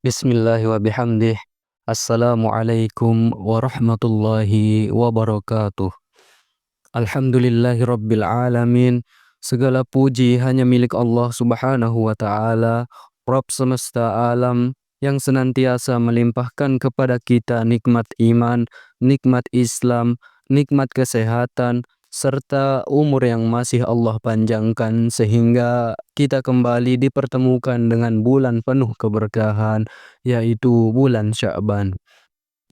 Bismillahi wa bihamdih. Assalamualaikum warahmatullahi wabarakatuh. Alhamdulillahi rabbil alamin. Segala puji hanya milik Allah subhanahu wa ta'ala, Rabb semesta alam, yang senantiasa melimpahkan kepada kita nikmat iman, nikmat Islam, nikmat kesehatan, serta umur yang masih Allah panjangkan sehingga kita kembali dipertemukan dengan bulan penuh keberkahan, yaitu bulan Sya'ban.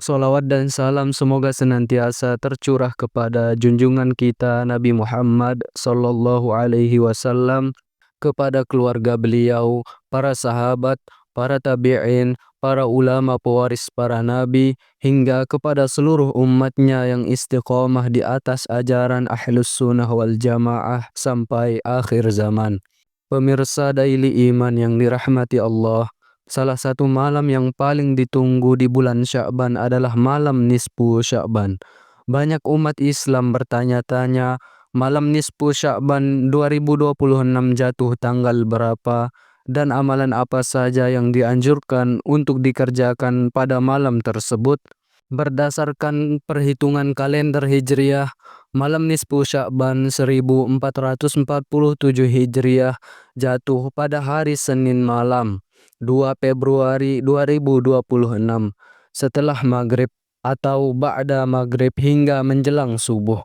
Salawat dan salam semoga senantiasa tercurah kepada junjungan kita Nabi Muhammad sallallahu alaihi wasallam, kepada keluarga beliau, para sahabat, para tabi'in, para ulama pewaris para nabi, hingga kepada seluruh umatnya yang istiqomah di atas ajaran Ahlus Sunnah wal Jamaah sampai akhir zaman. Pemirsa Daily Iman yang dirahmati Allah, salah satu malam yang paling ditunggu di bulan Sya'ban adalah malam nisfu Sya'ban. Banyak umat Islam bertanya-tanya, malam nisfu Sya'ban 2026 jatuh tanggal berapa dan amalan apa saja yang dianjurkan untuk dikerjakan pada malam tersebut. Berdasarkan perhitungan kalender Hijriah, malam nisfu Sya'ban 1447 Hijriah jatuh pada hari Senin malam, 2 Februari 2026, setelah maghrib atau ba'da maghrib hingga menjelang subuh.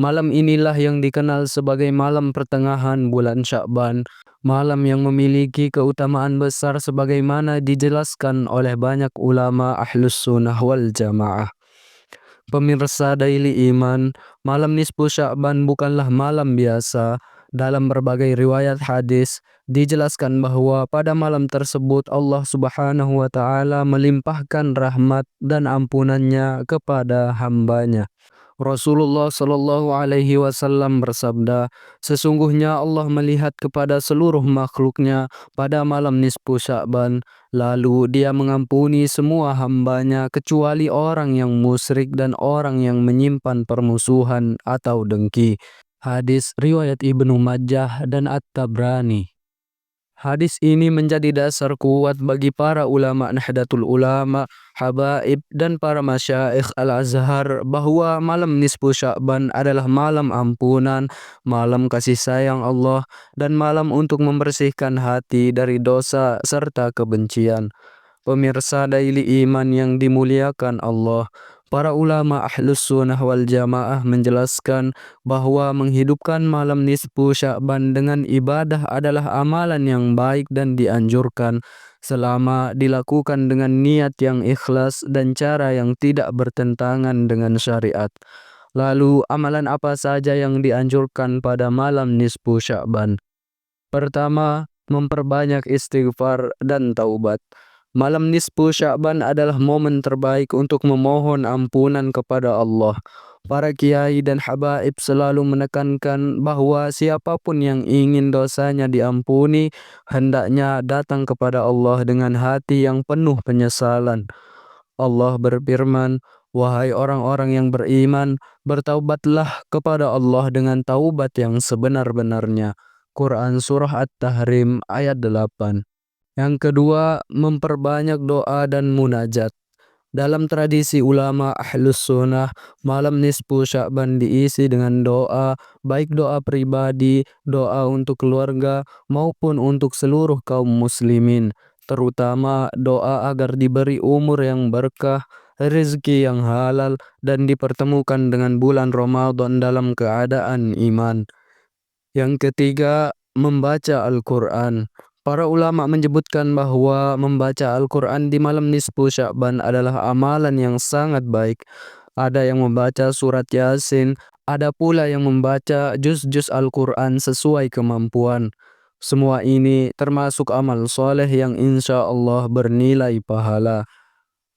Malam inilah yang dikenal sebagai malam pertengahan bulan Sya'ban, malam yang memiliki keutamaan besar sebagaimana dijelaskan oleh banyak ulama Ahlus Sunnah wal Jamaah. Pemirsa Daily Iman, malam nisfu Sya'ban bukanlah malam biasa. Dalam berbagai riwayat hadis dijelaskan bahwa pada malam tersebut Allah Subhanahu wa taala melimpahkan rahmat dan ampunannya kepada hambanya. Rasulullah Shallallahu Alaihi Wasallam bersabda, sesungguhnya Allah melihat kepada seluruh makhluknya pada malam nisfu Sya'ban, lalu Dia mengampuni semua hambanya kecuali orang yang musyrik dan orang yang menyimpan permusuhan atau dengki. Hadis riwayat Ibnu Majah dan At-Tabrani. Hadis ini menjadi dasar kuat bagi para ulama Nahdlatul Ulama, habaib, dan para masyayikh Al-Azhar bahwa malam nisfu Sya'ban adalah malam ampunan, malam kasih sayang Allah, dan malam untuk membersihkan hati dari dosa serta kebencian. Pemirsa Daily Iman yang dimuliakan Allah, para ulama Ahlus Sunnah wal Jamaah menjelaskan bahwa menghidupkan malam nisfu Sya'ban dengan ibadah adalah amalan yang baik dan dianjurkan selama dilakukan dengan niat yang ikhlas dan cara yang tidak bertentangan dengan syariat. Lalu, amalan apa saja yang dianjurkan pada malam nisfu Sya'ban? Pertama, memperbanyak istighfar dan taubat. Malam nisfu Sya'ban adalah momen terbaik untuk memohon ampunan kepada Allah. Para kiai dan habaib selalu menekankan bahwa siapapun yang ingin dosanya diampuni, hendaknya datang kepada Allah dengan hati yang penuh penyesalan. Allah berfirman, "Wahai orang-orang yang beriman, bertaubatlah kepada Allah dengan taubat yang sebenar-benarnya." Quran Surah At-Tahrim ayat 8. Yang kedua, memperbanyak doa dan munajat. Dalam tradisi ulama Ahlus Sunnah, malam nisfu Sya'ban diisi dengan doa, baik doa pribadi, doa untuk keluarga, maupun untuk seluruh kaum muslimin, terutama doa agar diberi umur yang berkah, rezeki yang halal, dan dipertemukan dengan bulan Ramadan dalam keadaan iman. Yang ketiga, membaca Al-Quran. Para ulama menyebutkan bahwa membaca Al-Quran di malam nisfu Sya'ban adalah amalan yang sangat baik. Ada yang membaca surat Yasin, ada pula yang membaca juz-juz Al-Quran sesuai kemampuan. Semua ini termasuk amal soleh yang insya Allah bernilai pahala.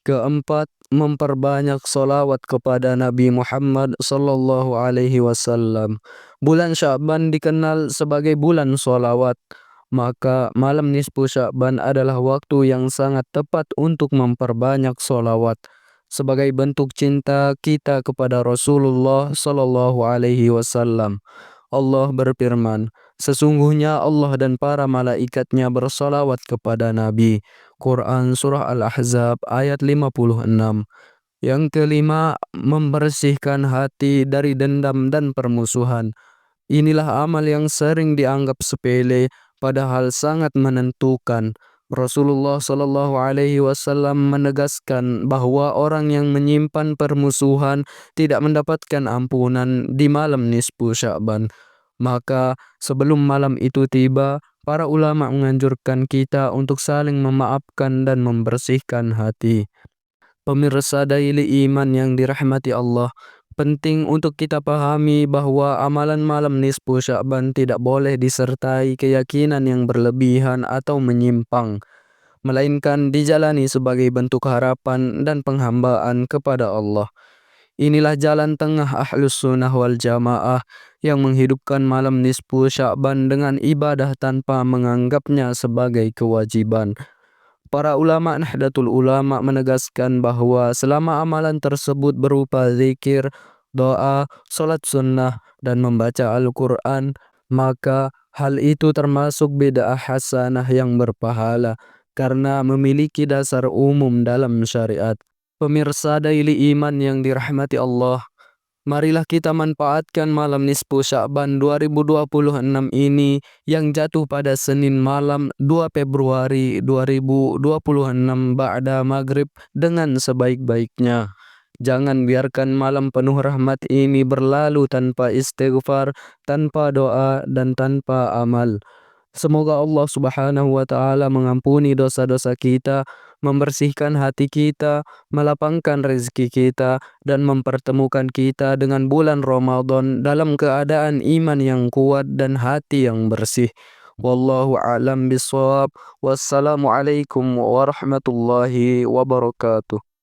Keempat, memperbanyak solawat kepada Nabi Muhammad sallallahu alaihi wasallam. Bulan Sya'ban dikenal sebagai bulan solawat, maka malam nisfu Sya'ban adalah waktu yang sangat tepat untuk memperbanyak solawat sebagai bentuk cinta kita kepada Rasulullah sallallahu alaihi wasallam. Allah berfirman, Sesungguhnya Allah dan para malaikatnya bersalawat kepada Nabi. Quran Surah Al-Ahzab ayat 56. Yang kelima, membersihkan hati dari dendam dan permusuhan. Inilah amal yang sering dianggap sepele, padahal sangat menentukan. Rasulullah Shallallahu Alaihi Wasallam menegaskan bahwa orang yang menyimpan permusuhan tidak mendapatkan ampunan di malam nisfu Sya'ban. Maka sebelum malam itu tiba, para ulama menganjurkan kita untuk saling memaafkan dan membersihkan hati. Pemirsa Daily Iman yang dirahmati Allah, penting untuk kita pahami bahwa amalan malam nisfu Sya'ban tidak boleh disertai keyakinan yang berlebihan atau menyimpang, melainkan dijalani sebagai bentuk harapan dan penghambaan kepada Allah. Inilah jalan tengah Ahlus Sunnah wal Jamaah yang menghidupkan malam nisfu Sya'ban dengan ibadah tanpa menganggapnya sebagai kewajiban. Para ulama Nahdlatul Ulama menegaskan bahwa selama amalan tersebut berupa zikir, doa, salat sunnah, dan membaca Al-Quran, maka hal itu termasuk bid'ah hasanah yang berpahala karena memiliki dasar umum dalam syariat. Pemirsa Daily Iman yang dirahmati Allah, marilah kita manfaatkan malam nisfu Sya'ban 2026 ini yang jatuh pada Senin malam 2 Februari 2026 ba'da maghrib dengan sebaik-baiknya. Jangan biarkan malam penuh rahmat ini berlalu tanpa istighfar, tanpa doa, dan tanpa amal. Semoga Allah Subhanahu wa Ta'ala mengampuni dosa-dosa kita, membersihkan hati kita, melapangkan rezeki kita, dan mempertemukan kita dengan bulan Ramadan dalam keadaan iman yang kuat dan hati yang bersih. Wallahu a'lam bishawab. Wassalamualaikum warahmatullahi wabarakatuh.